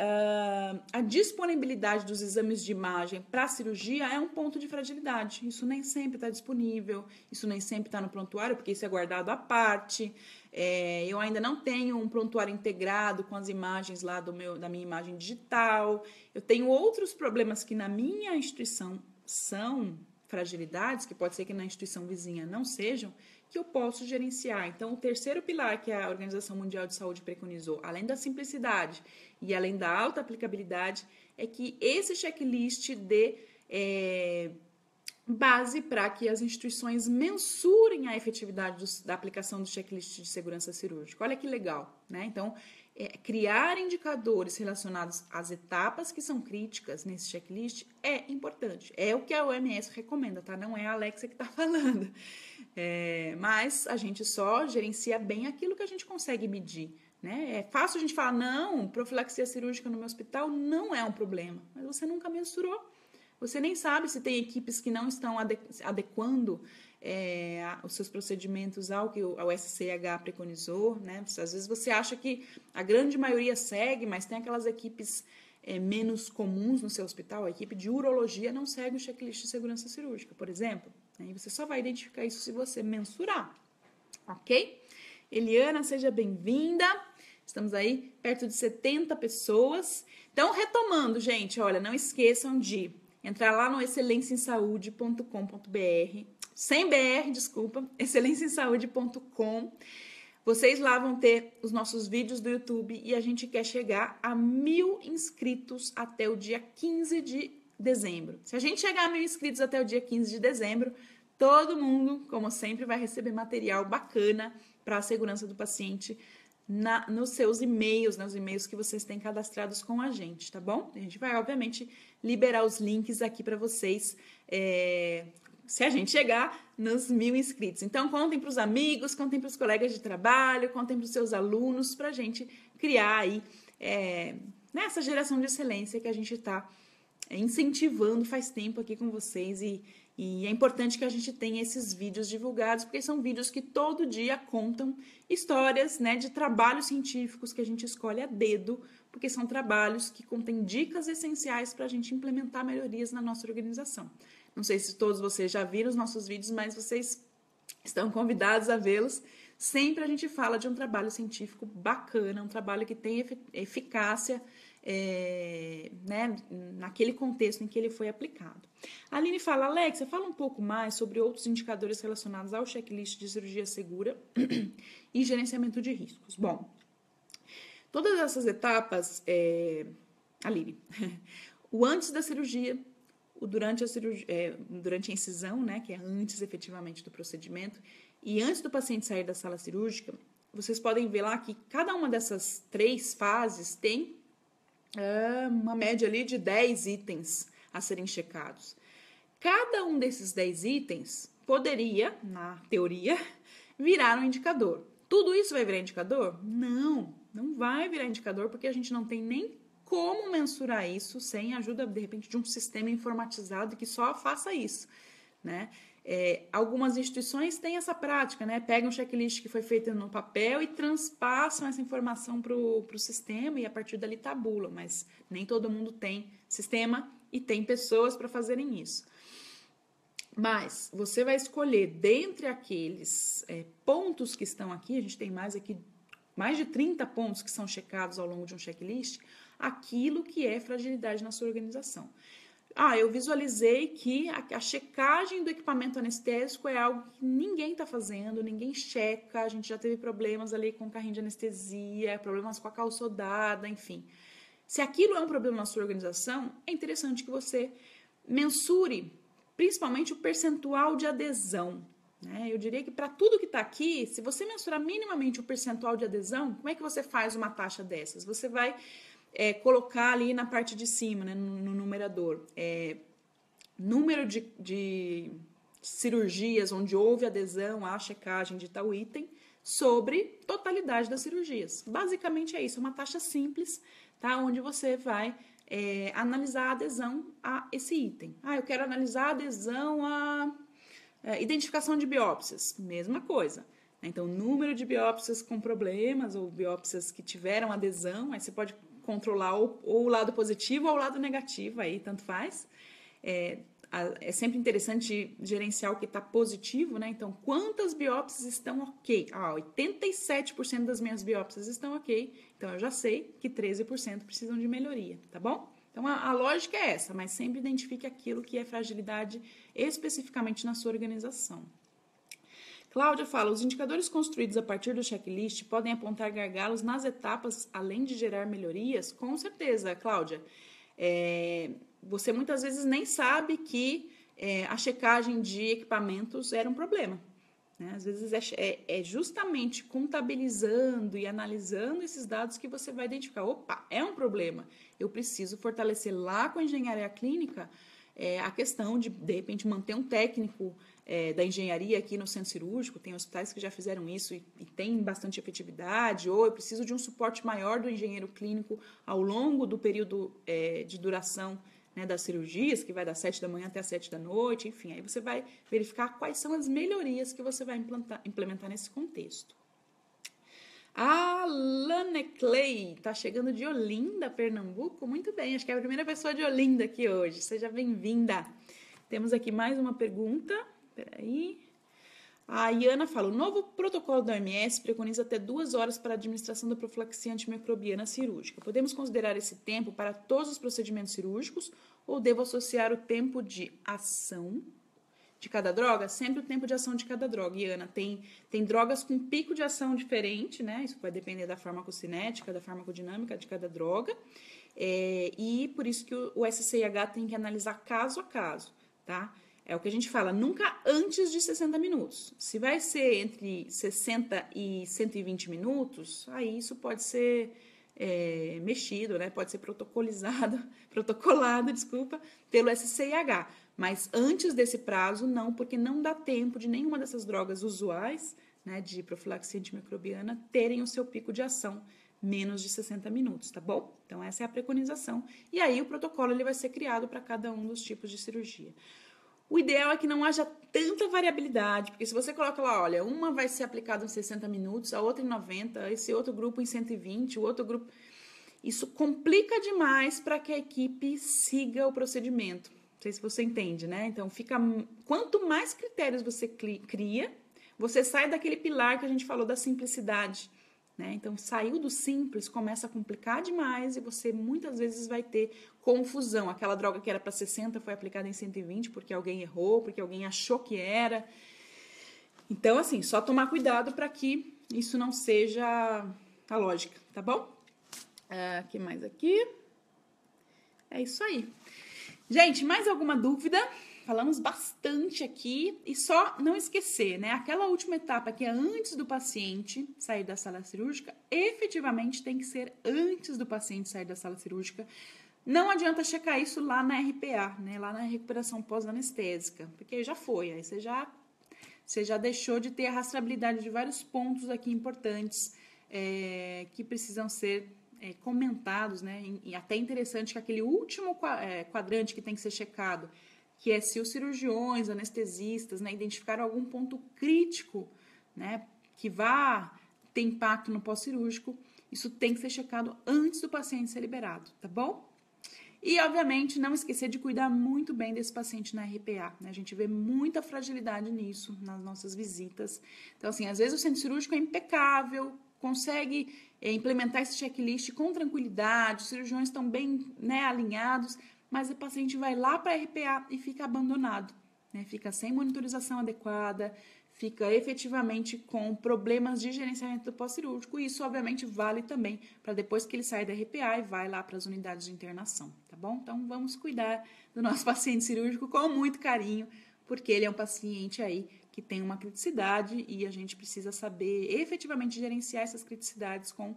a disponibilidade dos exames de imagem para a cirurgia é um ponto de fragilidade. Isso nem sempre está disponível, isso nem sempre está no prontuário, porque isso é guardado à parte. Eu ainda não tenho um prontuário integrado com as imagens lá da minha imagem digital. Eu tenho outros problemas que na minha instituição são fragilidades, que pode ser que na instituição vizinha não sejam, que eu posso gerenciar. Então, o terceiro pilar que a Organização Mundial de Saúde preconizou, além da simplicidade e além da alta aplicabilidade, é que esse checklist dê base para que as instituições mensurem a efetividade da aplicação do checklist de segurança cirúrgica. Olha que legal, né? Então, criar indicadores relacionados às etapas que são críticas nesse checklist é importante. É o que a OMS recomenda, tá? Não é a Alexia que está falando. Mas a gente só gerencia bem aquilo que a gente consegue medir, né? É fácil a gente falar, não, profilaxia cirúrgica no meu hospital não é um problema, mas você nunca mensurou. Você nem sabe se tem equipes que não estão adequando os seus procedimentos ao que o SCH preconizou, né? Às vezes você acha que a grande maioria segue, mas tem aquelas equipes menos comuns no seu hospital. A equipe de urologia não segue o checklist de segurança cirúrgica, por exemplo. E você só vai identificar isso se você mensurar, ok? Eliana, seja bem-vinda. Estamos aí perto de 70 pessoas. Então, retomando, gente, olha, não esqueçam de entrar lá no excelênciaemsaude.com.br, sem BR, desculpa, excelênciaemsaude.com. Vocês lá vão ter os nossos vídeos do YouTube e a gente quer chegar a 1.000 inscritos até o dia 15 de dezembro. Se a gente chegar a 1.000 inscritos até o dia 15 de dezembro, todo mundo, como sempre, vai receber material bacana para a segurança do paciente nos seus e-mails, nos e-mails que vocês têm cadastrados com a gente, tá bom? A gente vai, obviamente, liberar os links aqui para vocês, se a gente chegar nos 1.000 inscritos. Então, contem para os amigos, contem para os colegas de trabalho, contem para os seus alunos, para a gente criar aí essa geração de excelência que a gente está incentivando faz tempo aqui com vocês e é importante que a gente tenha esses vídeos divulgados, porque são vídeos que todo dia contam histórias, né, de trabalhos científicos que a gente escolhe a dedo, porque são trabalhos que contêm dicas essenciais para a gente implementar melhorias na nossa organização. Não sei se todos vocês já viram os nossos vídeos, mas vocês estão convidados a vê-los. Sempre a gente fala de um trabalho científico bacana, um trabalho que tem eficácia, né, naquele contexto em que ele foi aplicado. A Aline fala, Alexia, fala um pouco mais sobre outros indicadores relacionados ao checklist de cirurgia segura e gerenciamento de riscos. Bom, todas essas etapas, Aline, o antes da cirurgia, o durante a cirurgia, durante a incisão, né, que é antes efetivamente do procedimento, e antes do paciente sair da sala cirúrgica, vocês podem ver lá que cada uma dessas 3 fases tem uma média ali de 10 itens a serem checados. Cada um desses 10 itens poderia, na teoria, virar um indicador. Tudo isso vai virar indicador? Não, não vai virar indicador porque a gente não tem nem como mensurar isso sem a ajuda, de repente, de um sistema informatizado que só faça isso, né? Algumas instituições têm essa prática, né? Pegam um checklist que foi feito no papel e transpassam essa informação para o sistema e a partir dali tabulam, mas nem todo mundo tem sistema e tem pessoas para fazerem isso. Mas você vai escolher dentre aqueles pontos que estão aqui, a gente tem mais de 30 pontos que são checados ao longo de um checklist, aquilo que é fragilidade na sua organização. Eu visualizei que a checagem do equipamento anestésico é algo que ninguém está fazendo, ninguém checa, a gente já teve problemas ali com o carrinho de anestesia, problemas com a calçodada, enfim. Se aquilo é um problema na sua organização, é interessante que você mensure principalmente o percentual de adesão, né? Eu diria que para tudo que está aqui, se você mensurar minimamente o percentual de adesão, como é que você faz uma taxa dessas? Você vai colocar ali na parte de cima, né, no numerador, número de cirurgias onde houve adesão à checagem de tal item sobre totalidade das cirurgias. Basicamente é isso, uma taxa simples, tá? Onde você vai analisar a adesão a esse item. Eu quero analisar a adesão à identificação de biópsias, mesma coisa. Então, número de biópsias com problemas ou biópsias que tiveram adesão, aí você pode controlar ou o lado positivo ou o lado negativo, aí tanto faz. É sempre interessante gerenciar o que está positivo, né? Então, quantas biópsias estão ok? 87% das minhas biópsias estão ok, então eu já sei que 13% precisam de melhoria, tá bom? Então, a lógica é essa, mas sempre identifique aquilo que é fragilidade especificamente na sua organização. Cláudia fala, os indicadores construídos a partir do checklist podem apontar gargalos nas etapas, além de gerar melhorias? Com certeza, Cláudia. Você muitas vezes nem sabe que a checagem de equipamentos era um problema, né? Às vezes é justamente contabilizando e analisando esses dados que você vai identificar. Opa, é um problema. Eu preciso fortalecer lá com a engenharia clínica a questão de repente, manter um técnico da engenharia aqui no centro cirúrgico. Tem hospitais que já fizeram isso e tem bastante efetividade, ou eu preciso de um suporte maior do engenheiro clínico ao longo do período de duração né, das cirurgias, que vai das 7 da manhã até as 7 da noite, enfim, aí você vai verificar quais são as melhorias que você vai implementar nesse contexto. A Lane Clay tá chegando de Olinda, Pernambuco. Muito bem, acho que é a primeira pessoa de Olinda aqui hoje. Seja bem-vinda. Temos aqui mais uma pergunta. Peraí. A Iana fala, o novo protocolo da OMS preconiza até 2 horas para a administração da profilaxia antimicrobiana cirúrgica. Podemos considerar esse tempo para todos os procedimentos cirúrgicos ou devo associar o tempo de ação de cada droga? Sempre o tempo de ação de cada droga. Iana, tem drogas com pico de ação diferente, né? Isso vai depender da farmacocinética, da farmacodinâmica de cada droga. E por isso que o SCIH tem que analisar caso a caso, tá? É o que a gente fala, nunca antes de 60 minutos. Se vai ser entre 60 e 120 minutos, aí isso pode ser mexido, né? Pode ser protocolado, pelo SCIH. Mas antes desse prazo, não, porque não dá tempo de nenhuma dessas drogas usuais, né, de profilaxia antimicrobiana, terem o seu pico de ação menos de 60 minutos, tá bom? Então, essa é a preconização. E aí, o protocolo ele vai ser criado para cada um dos tipos de cirurgia. O ideal é que não haja tanta variabilidade, porque se você coloca lá, olha, uma vai ser aplicada em 60 minutos, a outra em 90, esse outro grupo em 120, o outro grupo... Isso complica demais para que a equipe siga o procedimento. Não sei se você entende, né? Então, quanto mais critérios você cria, você sai daquele pilar que a gente falou da simplicidade, né? Então, saiu do simples, começa a complicar demais e você muitas vezes vai ter confusão. Aquela droga que era para 60 foi aplicada em 120 porque alguém errou, porque alguém achou que era. Então, assim, só tomar cuidado para que isso não seja a lógica, tá bom? O que mais aqui? É isso aí. Gente, mais alguma dúvida? Falamos bastante aqui e só não esquecer, né? Aquela última etapa que é antes do paciente sair da sala cirúrgica, efetivamente tem que ser antes do paciente sair da sala cirúrgica. Não adianta checar isso lá na RPA, né? Lá na recuperação pós-anestésica, porque já foi, aí você já deixou de ter a rastreabilidade de vários pontos aqui importantes que precisam ser comentados, né? E até interessante que aquele último quadrante que tem que ser checado, que é se os cirurgiões, anestesistas, né, identificaram algum ponto crítico, né, que vá ter impacto no pós-cirúrgico, isso tem que ser checado antes do paciente ser liberado, tá bom? E, obviamente, não esquecer de cuidar muito bem desse paciente na RPA, né? A gente vê muita fragilidade nisso nas nossas visitas. Então, assim, às vezes o centro cirúrgico é impecável, consegue implementar esse checklist com tranquilidade, os cirurgiões estão bem, né, alinhados, mas o paciente vai lá para a RPA e fica abandonado, né? Fica sem monitorização adequada, fica efetivamente com problemas de gerenciamento do pós-cirúrgico, e isso obviamente vale também para depois que ele sai da RPA e vai lá para as unidades de internação, tá bom? Então vamos cuidar do nosso paciente cirúrgico com muito carinho, porque ele é um paciente aí que tem uma criticidade e a gente precisa saber efetivamente gerenciar essas criticidades com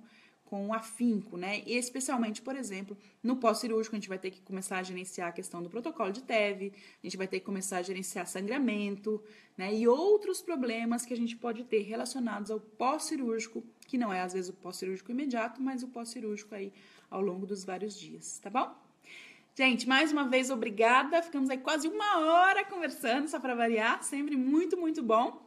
afinco, né? E especialmente, por exemplo, no pós-cirúrgico, a gente vai ter que começar a gerenciar a questão do protocolo de TEV, a gente vai ter que começar a gerenciar sangramento, né? E outros problemas que a gente pode ter relacionados ao pós-cirúrgico, que não é, às vezes, o pós-cirúrgico imediato, mas o pós-cirúrgico aí ao longo dos vários dias, tá bom? Gente, mais uma vez, obrigada. Ficamos aí quase 1 hora conversando, só para variar. Sempre muito, muito bom.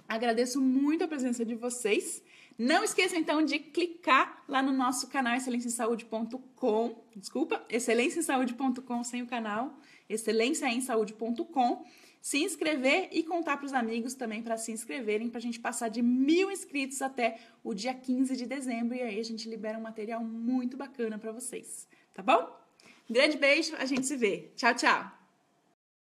Agradeço muito a presença de vocês. Não esqueçam, então, de clicar lá no nosso canal excelênciaemsaúde.com. Desculpa, excelênciaemsaúde.com sem o canal. excelênciaemsaúde.com. Se inscrever e contar para os amigos também para se inscreverem, para a gente passar de 1000 inscritos até o dia 15 de dezembro. E aí a gente libera um material muito bacana para vocês. Tá bom? Um grande beijo, a gente se vê. Tchau, tchau!